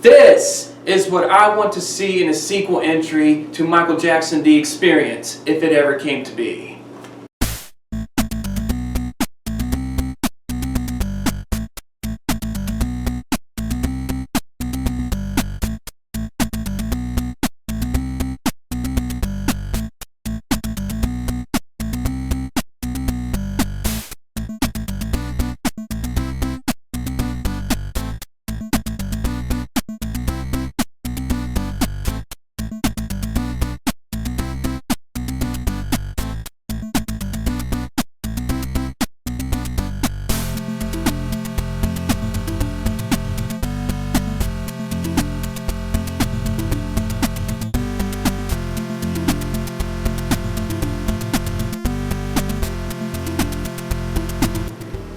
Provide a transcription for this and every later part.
This is what I want to see in a sequel entry to Michael Jackson The Experience, if it ever came to be.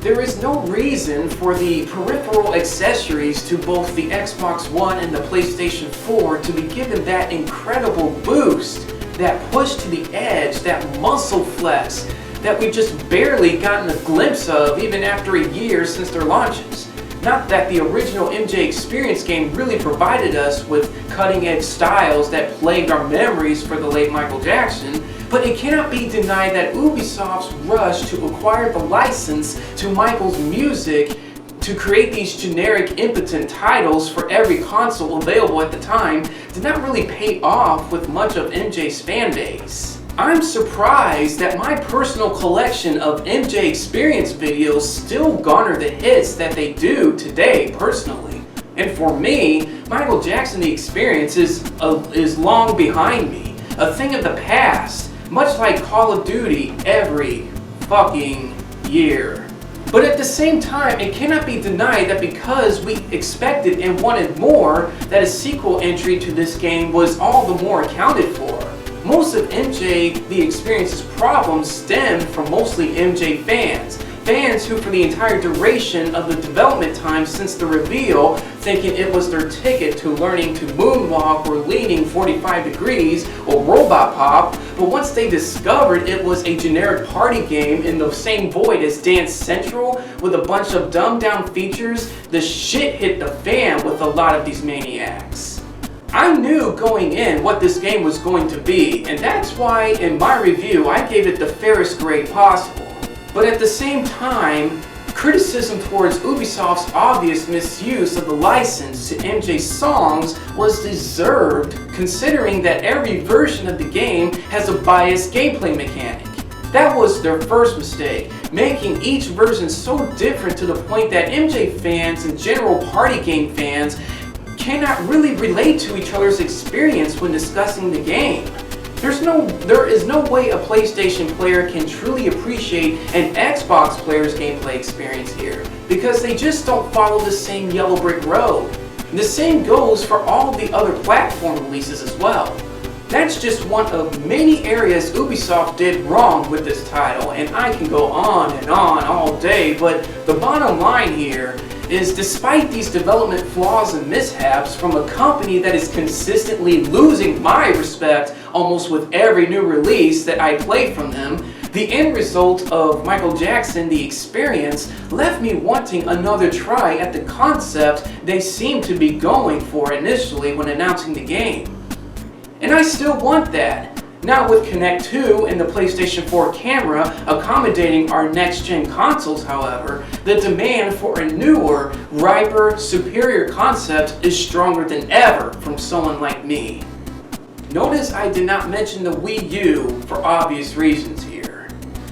There is no reason for the peripheral accessories to both the Xbox One and the PlayStation 4 to be given that incredible boost, that push to the edge, that muscle flex that we've just barely gotten a glimpse of even after a year since their launches. Not that the original MJ Experience game really provided us with cutting-edge styles that plagued our memories for the late Michael Jackson, but it cannot be denied that Ubisoft's rush to acquire the license to Michael's music to create these generic impotent titles for every console available at the time did not really pay off with much of MJ's fan base. I'm surprised that my personal collection of MJ Experience videos still garner the hits that they do today personally. And for me, Michael Jackson The Experience is long behind me, a thing of the past, much like Call of Duty every fucking year. But at the same time, it cannot be denied that because we expected and wanted more, that a sequel entry to this game was all the more accounted for. Most of MJ The Experience's problems stemmed from mostly MJ fans. Fans who for the entire duration of the development time since the reveal, thinking it was their ticket to learning to moonwalk or leaning 45 degrees or robot pop, but once they discovered it was a generic party game in the same void as Dance Central with a bunch of dumbed down features, the shit hit the fan with a lot of these maniacs. I knew going in what this game was going to be, and that's why in my review I gave it the fairest grade possible. But at the same time, criticism towards Ubisoft's obvious misuse of the license to MJ's songs was deserved, considering that every version of the game has a biased gameplay mechanic. That was their first mistake, making each version so different to the point that MJ fans and general party game fans cannot really relate to each other's experience when discussing the game. There is no way a PlayStation player can truly appreciate an Xbox player's gameplay experience here, because they just don't follow the same yellow brick road. The same goes for all the other platform releases as well. That's just one of many areas Ubisoft did wrong with this title, and I can go on and on all day, but the bottom line here is despite these development flaws and mishaps from a company that is consistently losing my respect almost with every new release that I play from them, the end result of Michael Jackson The Experience left me wanting another try at the concept they seemed to be going for initially when announcing the game. And I still want that. Now with Kinect 2 and the PlayStation 4 camera accommodating our next-gen consoles, however, the demand for a newer, riper, superior concept is stronger than ever from someone like me. Notice I did not mention the Wii U for obvious reasons here.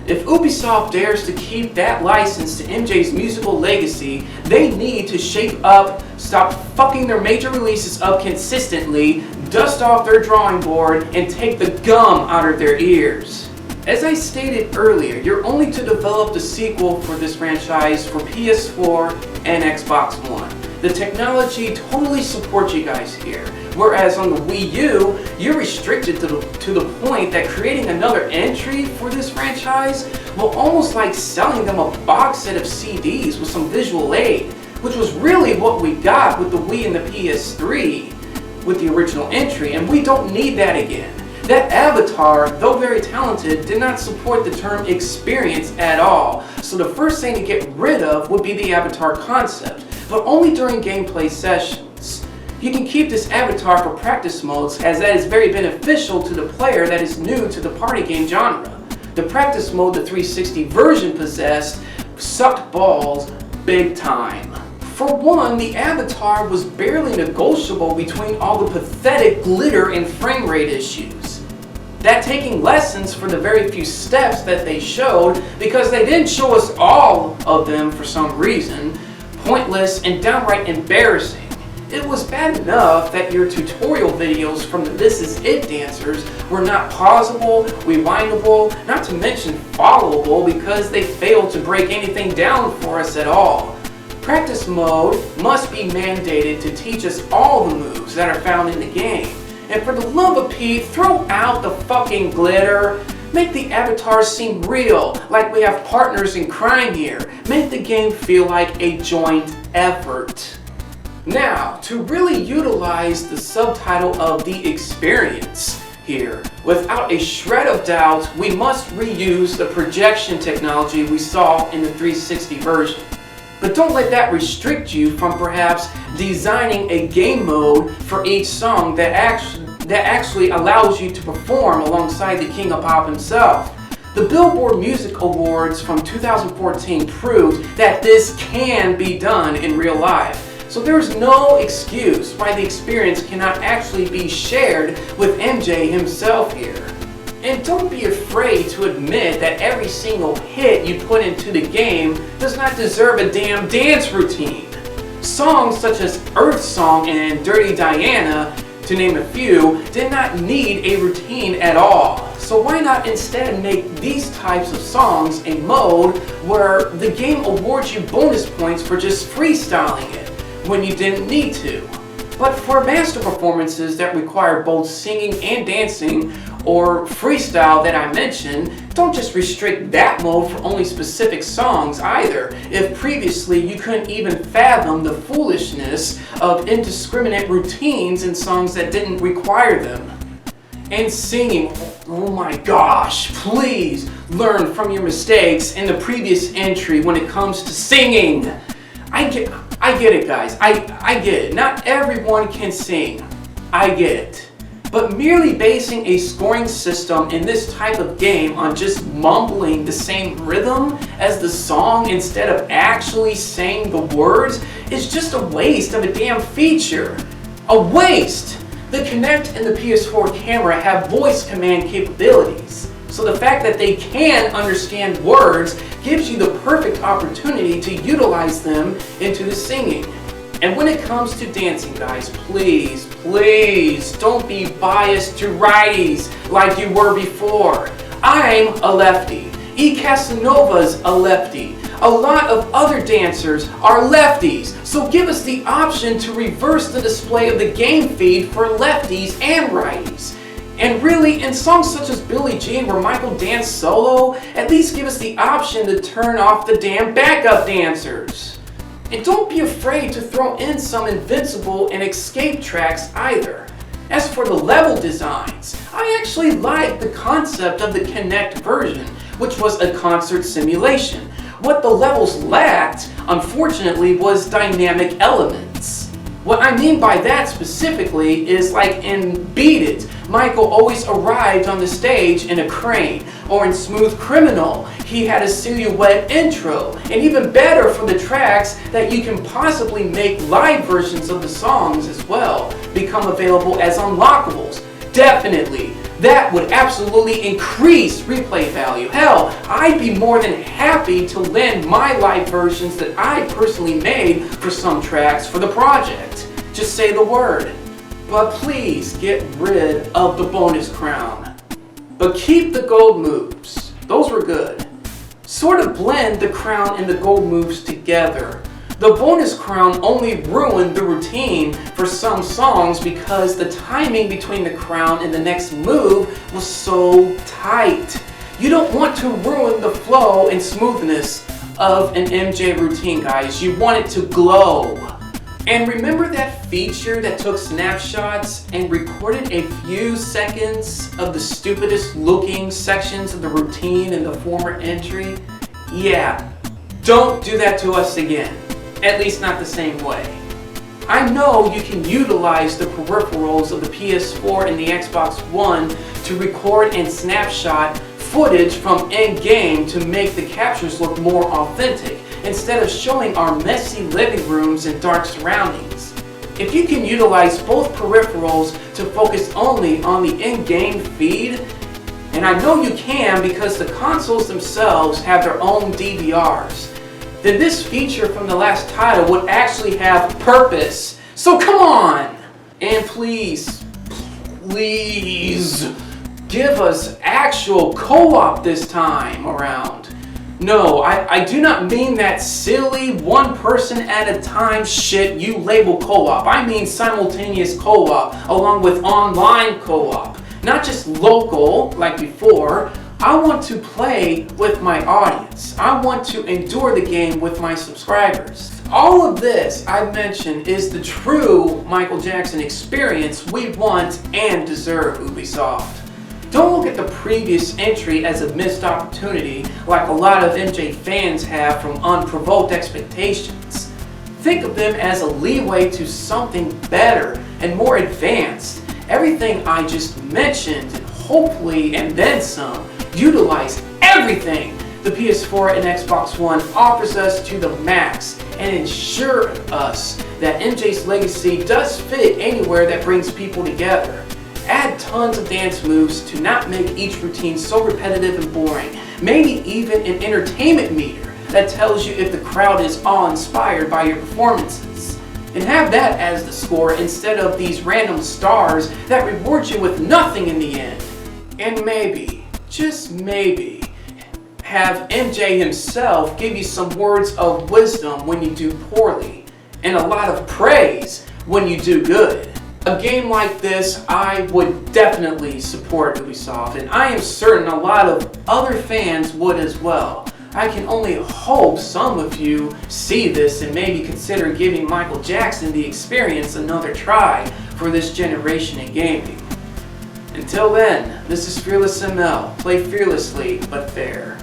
If Ubisoft dares to keep that license to MJ's musical legacy, they need to shape up, stop fucking their major releases up consistently, dust off their drawing board, and take the gum out of their ears. As I stated earlier, you're only to develop the sequel for this franchise for PS4 and Xbox One. The technology totally supports you guys here, whereas on the Wii U, you're restricted to the point that creating another entry for this franchise will almost like selling them a box set of CDs with some visual aid, which was really what we got with the Wii and the PS3 with the original entry, and we don't need that again. That avatar, though very talented, did not support the term experience at all, so the first thing to get rid of would be the avatar concept, but only during gameplay sessions. You can keep this avatar for practice modes, as that is very beneficial to the player that is new to the party game genre. The practice mode the 360 version possessed sucked balls big time. For one, the avatar was barely negotiable between all the pathetic glitter and frame rate issues. That taking lessons for the very few steps that they showed, because they didn't show us all of them for some reason, pointless and downright embarrassing. It was bad enough that your tutorial videos from the This Is It dancers were not pausable, rewindable, not to mention followable, because they failed to break anything down for us at all. Practice mode must be mandated to teach us all the moves that are found in the game. And for the love of Pete, throw out the fucking glitter. Make the avatars seem real, like we have partners in crime here. Make the game feel like a joint effort. Now, to really utilize the subtitle of the experience here, without a shred of doubt, we must reuse the projection technology we saw in the 360 version. But don't let that restrict you from perhaps designing a game mode for each song that actually allows you to perform alongside the King of Pop himself. The Billboard Music Awards from 2014 proved that this can be done in real life. So there's no excuse why the experience cannot actually be shared with MJ himself here. And don't be afraid to admit that every single hit you put into the game does not deserve a damn dance routine. Songs such as Earth Song and Dirty Diana, to name a few, did not need a routine at all. So why not instead make these types of songs a mode where the game awards you bonus points for just freestyling it when you didn't need to? But for master performances that require both singing and dancing, or freestyle that I mentioned, don't just restrict that mode for only specific songs either, if previously you couldn't even fathom the foolishness of indiscriminate routines in songs that didn't require them. And singing, oh my gosh, please learn from your mistakes in the previous entry when it comes to singing. I get it, guys. I get it. Not everyone can sing. I get it. But merely basing a scoring system in this type of game on just mumbling the same rhythm as the song instead of actually saying the words is just a waste of a damn feature. A waste! The Kinect and the PS4 camera have voice command capabilities. So the fact that they can understand words gives you the perfect opportunity to utilize them into the singing. And when it comes to dancing, guys, please, please don't be biased to righties like you were before. I'm a lefty. E. Casanova's a lefty. A lot of other dancers are lefties, so give us the option to reverse the display of the game feed for lefties and righties. And really, in songs such as Billie Jean where Michael danced solo, at least give us the option to turn off the damn backup dancers. And don't be afraid to throw in some Invincible and Escape tracks either. As for the level designs, I actually like the concept of the Kinect version, which was a concert simulation. What the levels lacked, unfortunately, was dynamic elements. What I mean by that specifically is like in Beat It, Michael always arrived on the stage in a crane, or in Smooth Criminal, he had a silhouette intro, and even better for the tracks that you can possibly make live versions of the songs as well become available as unlockables. Definitely, that would absolutely increase replay value. Hell, I'd be more than happy to lend my live versions that I personally made for some tracks for the project. Just say the word. But please get rid of the bonus crown. But keep the gold moves. Those were good. Sort of blend the crown and the gold moves together. The bonus crown only ruined the routine for some songs because the timing between the crown and the next move was so tight. You don't want to ruin the flow and smoothness of an MJ routine, guys. You want it to glow. And remember that feature that took snapshots and recorded a few seconds of the stupidest looking sections of the routine in the former entry? Yeah, don't do that to us again. At least not the same way. I know you can utilize the peripherals of the PS4 and the Xbox One to record and snapshot footage from in-game to make the captures look more authentic, instead of showing our messy living rooms and dark surroundings. If you can utilize both peripherals to focus only on the in-game feed, and I know you can because the consoles themselves have their own DVRs, then this feature from the last title would actually have purpose. So come on! And please, give us actual co-op this time around. No, I do not mean that silly one person at a time shit you label co-op. I mean simultaneous co-op along with online co-op. Not just local like before. I want to play with my audience. I want to endure the game with my subscribers. All of this I've mentioned is the true Michael Jackson experience we want and deserve, Ubisoft. Don't look at the previous entry as a missed opportunity like a lot of MJ fans have from unprovoked expectations. Think of them as a leeway to something better and more advanced. Everything I just mentioned, and hopefully and then some, utilize everything the PS4 and Xbox One offers us to the max and ensure us that MJ's legacy does fit anywhere that brings people together. Add tons of dance moves to not make each routine so repetitive and boring. Maybe even an entertainment meter that tells you if the crowd is awe-inspired by your performances. And have that as the score instead of these random stars that reward you with nothing in the end. And maybe, just maybe, have MJ himself give you some words of wisdom when you do poorly, and a lot of praise when you do good. A game like this, I would definitely support Ubisoft, and I am certain a lot of other fans would as well. I can only hope some of you see this and maybe consider giving Michael Jackson the experience another try for this generation in gaming. Until then, this is Fearless ML. Play fearlessly, but fair.